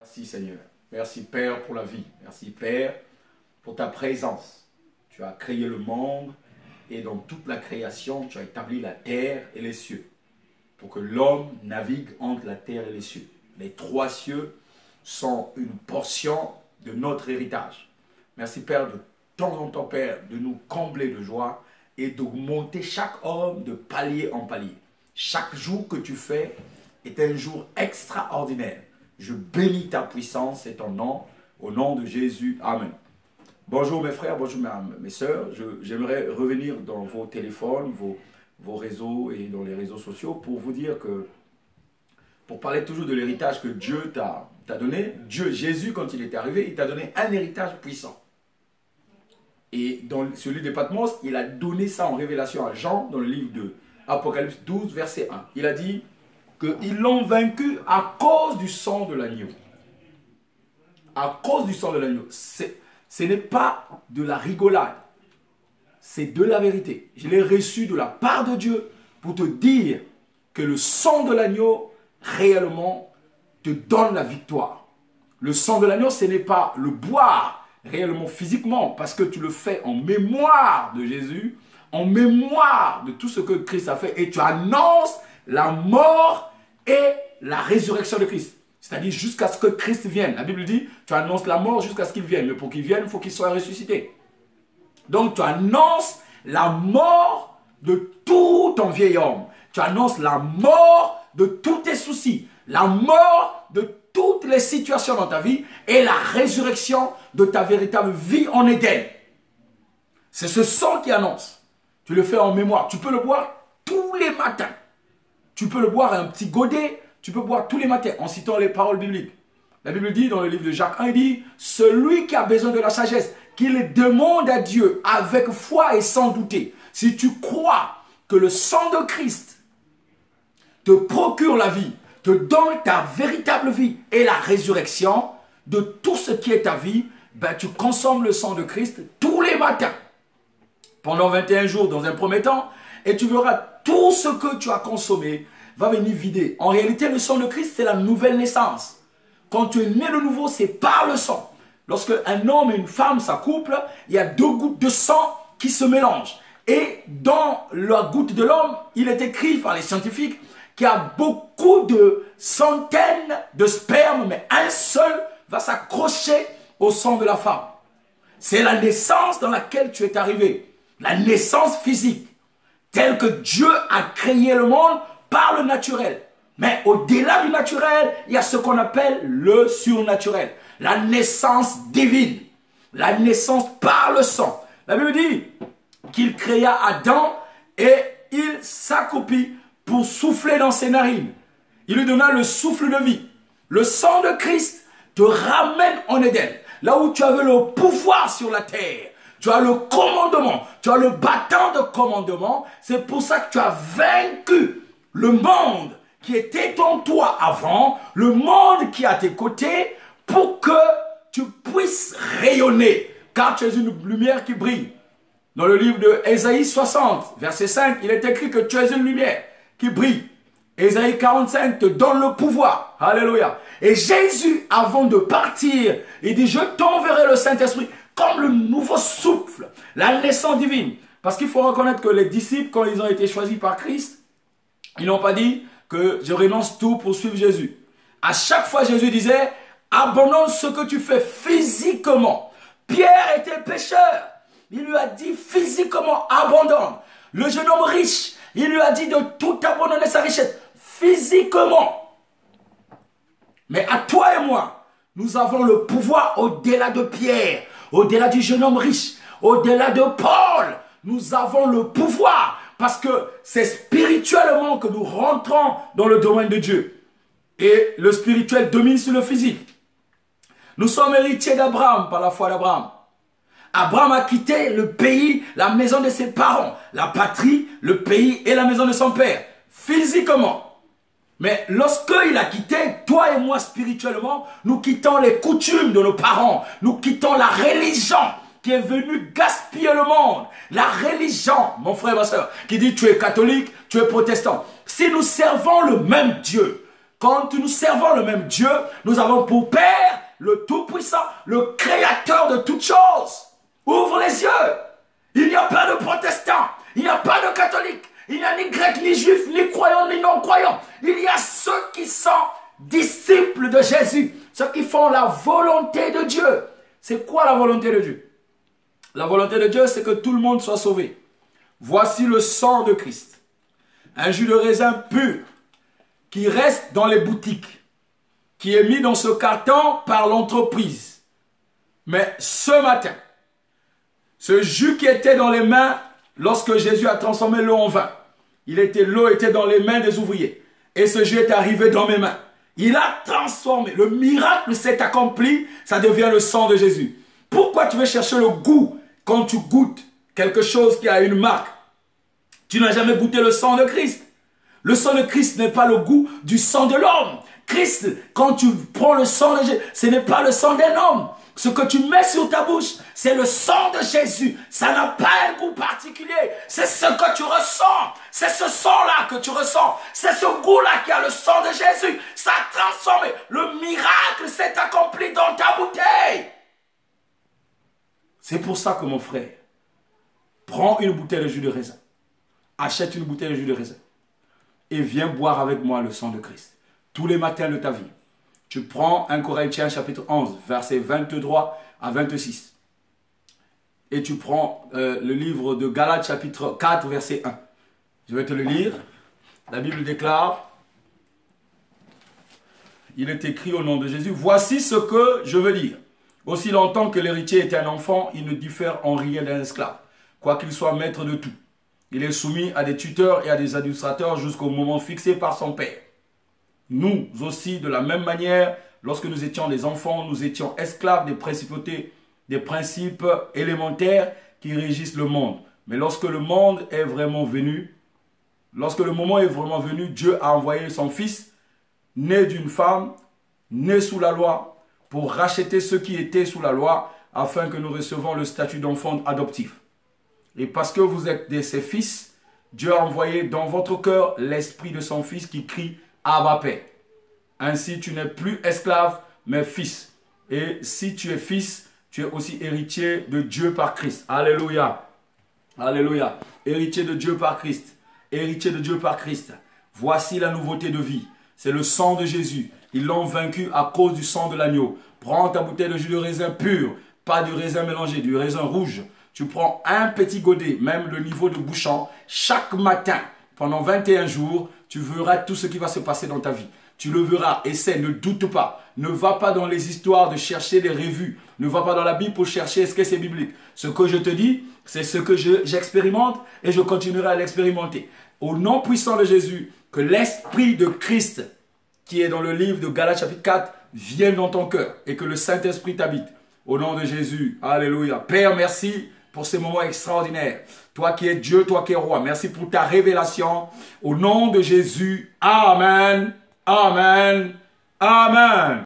Merci Seigneur. Merci Père pour la vie. Merci Père pour ta présence. Tu as créé le monde et dans toute la création, tu as établi la terre et les cieux pour que l'homme navigue entre la terre et les cieux. Les trois cieux sont une portion de notre héritage. Merci Père de temps en temps Père de nous combler de joie et d'augmenter chaque homme de palier en palier. Chaque jour que tu fais est un jour extraordinaire. Je bénis ta puissance et ton nom, au nom de Jésus. Amen. Bonjour mes frères, bonjour mes sœurs. J'aimerais revenir dans vos téléphones, vos réseaux et dans les réseaux sociaux pour vous dire que, pour parler toujours de l'héritage que Dieu t'a donné, Jésus, quand il est arrivé, il t'a donné un héritage puissant. Et dans celui de Patmos, il a donné ça en révélation à Jean, dans le livre de Apocalypse 12, verset 1. Il a dit qu'ils l'ont vaincu à cause du sang de l'agneau. À cause du sang de l'agneau. Ce n'est pas de la rigolade. C'est de la vérité. Je l'ai reçu de la part de Dieu pour te dire que le sang de l'agneau, réellement, te donne la victoire. Le sang de l'agneau, ce n'est pas le boire réellement physiquement, parce que tu le fais en mémoire de Jésus, en mémoire de tout ce que Christ a fait, et tu annonces la mort et la résurrection de Christ. C'est-à-dire jusqu'à ce que Christ vienne. La Bible dit, tu annonces la mort jusqu'à ce qu'il vienne. Mais pour qu'il vienne, il faut qu'il soit ressuscité. Donc tu annonces la mort de tout ton vieil homme. Tu annonces la mort de tous tes soucis. La mort de toutes les situations dans ta vie et la résurrection de ta véritable vie en Éden. C'est ce sang qui annonce. Tu le fais en mémoire. Tu peux le boire tous les matins. Tu peux le boire à un petit godet. Tu peux boire tous les matins en citant les paroles bibliques. La Bible dit dans le livre de Jacques 1, il dit « Celui qui a besoin de la sagesse, qu'il demande à Dieu avec foi et sans douter. » Si tu crois que le sang de Christ te procure la vie, te donne ta véritable vie et la résurrection de tout ce qui est ta vie, ben tu consommes le sang de Christ tous les matins. Pendant 21 jours dans un premier temps, et tu verras tout ce que tu as consommé va venir vider. En réalité, le sang de Christ, c'est la nouvelle naissance. Quand tu es né de nouveau, c'est par le sang. Lorsque un homme et une femme s'accouplent, il y a 2 gouttes de sang qui se mélangent. Et dans la goutte de l'homme, il est écrit par les scientifiques qu'il y a beaucoup de centaines de spermes, mais un seul va s'accrocher au sang de la femme. C'est la naissance dans laquelle tu es arrivé. La naissance physique. Telle que Dieu a créé le monde par le naturel. Mais au-delà du naturel, il y a ce qu'on appelle le surnaturel. La naissance divine. La naissance par le sang. La Bible dit qu'il créa Adam et il s'accroupit pour souffler dans ses narines. Il lui donna le souffle de vie. Le sang de Christ te ramène en Éden. Là où tu avais le pouvoir sur la terre. Tu as le commandement. Tu as le bâton de commandement. C'est pour ça que tu as vaincu le monde qui était en toi avant, le monde qui est à tes côtés, pour que tu puisses rayonner, car tu es une lumière qui brille. Dans le livre de Ésaïe 60, verset 5, il est écrit que tu es une lumière qui brille. Ésaïe 45 te donne le pouvoir. Alléluia. Et Jésus, avant de partir, il dit, je t'enverrai le Saint-Esprit comme le nouveau souffle, la naissance divine. Parce qu'il faut reconnaître que les disciples, quand ils ont été choisis par Christ, ils n'ont pas dit que je renonce tout pour suivre Jésus. À chaque fois, Jésus disait, abandonne ce que tu fais physiquement. Pierre était pécheur. Il lui a dit physiquement, abandonne. Le jeune homme riche, il lui a dit de tout abandonner sa richesse physiquement. Mais à toi et moi, nous avons le pouvoir au-delà de Pierre, au-delà du jeune homme riche, au-delà de Paul. Nous avons le pouvoir. Parce que c'est spirituellement que nous rentrons dans le domaine de Dieu. Et le spirituel domine sur le physique. Nous sommes héritiers d'Abraham par la foi d'Abraham. Abraham a quitté le pays, la maison de ses parents, la patrie, le pays et la maison de son père, physiquement. Mais lorsqu'il a quitté, toi et moi spirituellement, nous quittons les coutumes de nos parents, nous quittons la religion qui est venu gaspiller le monde. La religion, mon frère et ma soeur, qui dit tu es catholique, tu es protestant. Si nous servons le même Dieu, quand nous servons le même Dieu, nous avons pour Père le Tout-Puissant, le Créateur de toutes choses. Ouvre les yeux. Il n'y a pas de protestants, il n'y a pas de catholiques, il n'y a ni grecs, ni juifs, ni croyants, ni non-croyants. Il y a ceux qui sont disciples de Jésus, ceux qui font la volonté de Dieu. C'est quoi la volonté de Dieu? La volonté de Dieu, c'est que tout le monde soit sauvé. Voici le sang de Christ, un jus de raisin pur qui reste dans les boutiques, qui est mis dans ce carton par l'entreprise. Mais ce matin, ce jus qui était dans les mains, lorsque Jésus a transformé l'eau en vin, l'eau était dans les mains des ouvriers. Et ce jus est arrivé dans mes mains. Il a transformé. Le miracle s'est accompli. Ça devient le sang de Jésus. Pourquoi tu veux chercher le goût quand tu goûtes quelque chose qui a une marque? Tu n'as jamais goûté le sang de Christ. Le sang de Christ n'est pas le goût du sang de l'homme. Christ, quand tu prends le sang de Jésus, ce n'est pas le sang d'un homme. Ce que tu mets sur ta bouche, c'est le sang de Jésus. Ça n'a pas un goût particulier. C'est ce que tu ressens. C'est ce sang-là que tu ressens. C'est ce goût-là qui a le sang de Jésus. Ça a transformé. Le miracle s'est accompli dans ta bouteille. C'est pour ça que mon frère, prends une bouteille de jus de raisin. Achète une bouteille de jus de raisin. Et viens boire avec moi le sang de Christ. Tous les matins de ta vie. Tu prends 1 Corinthiens chapitre 11, versets 23 à 26. Et tu prends le livre de Galates chapitre 4, verset 1. Je vais te le lire. La Bible déclare, il est écrit au nom de Jésus, « Voici ce que je veux dire. Aussi longtemps que l'héritier est un enfant, il ne diffère en rien d'un esclave, quoiqu'il soit maître de tout. Il est soumis à des tuteurs et à des administrateurs jusqu'au moment fixé par son père. Nous aussi, de la même manière, lorsque nous étions des enfants, nous étions esclaves des principautés, des principes élémentaires qui régissent le monde. Mais lorsque le monde est vraiment venu, lorsque le moment est vraiment venu, Dieu a envoyé son Fils, né d'une femme, né sous la loi, pour racheter ceux qui étaient sous la loi, afin que nous recevions le statut d'enfant adoptif. Et parce que vous êtes ses fils, Dieu a envoyé dans votre cœur l'esprit de son Fils qui crie « Abba Père ». Ainsi, tu n'es plus esclave, mais fils. Et si tu es fils, tu es aussi héritier de Dieu par Christ. Alléluia. Alléluia. Héritier de Dieu par Christ. Héritier de Dieu par Christ. Voici la nouveauté de vie. C'est le sang de Jésus. Ils l'ont vaincu à cause du sang de l'agneau. Prends ta bouteille de jus de raisin pur. Pas du raisin mélangé, du raisin rouge. Tu prends un petit godet, même le niveau de bouchon, chaque matin, pendant 21 jours, tu verras tout ce qui va se passer dans ta vie. Tu le verras, essaie, ne doute pas. Ne va pas dans les histoires de chercher des revues. Ne va pas dans la Bible pour chercher est-ce que c'est biblique. Ce que je te dis, c'est ce que j'expérimente et je continuerai à l'expérimenter. Au nom puissant de Jésus, que l'Esprit de Christ, qui est dans le livre de Galates chapitre 4, vienne dans ton cœur et que le Saint-Esprit t'habite. Au nom de Jésus, alléluia. Père, merci pour ces moments extraordinaires. Toi qui es Dieu, toi qui es roi, merci pour ta révélation. Au nom de Jésus, amen, amen, amen.